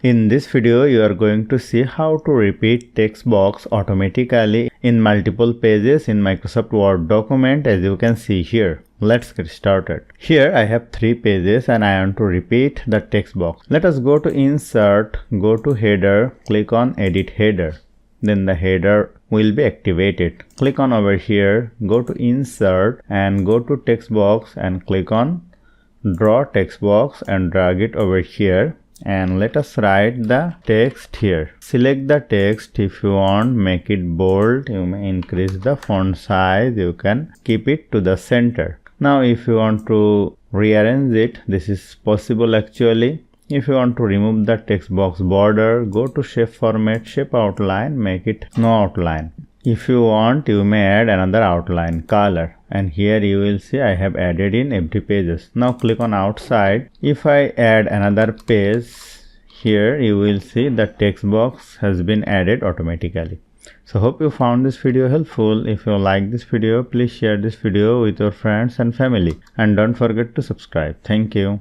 In this video, you are going to see how to repeat text box automatically in multiple pages in Microsoft Word document, as you can see here. Let's get started. Here I have 3 pages and I want to repeat the text box. Let us go to Insert, go to Header, click on Edit Header. Then the header will be activated. Click on over here, go to Insert and go to Text Box and click on Draw Text Box and drag it over here. And let us write the text here. Select the text. If you want, make it bold. You may increase the font size. You can keep it to the center. Now if you want to rearrange it, this is possible actually. If you want to remove the text box border, go to Shape Format, Shape Outline, make it no outline. If you want, you may add another outline color, and here you will see I have added in empty pages. Now click on outside. If I add another page, here you will see the text box has been added automatically. So hope you found this video helpful. If you like this video, please share this video with your friends and family, and don't forget to subscribe. Thank you.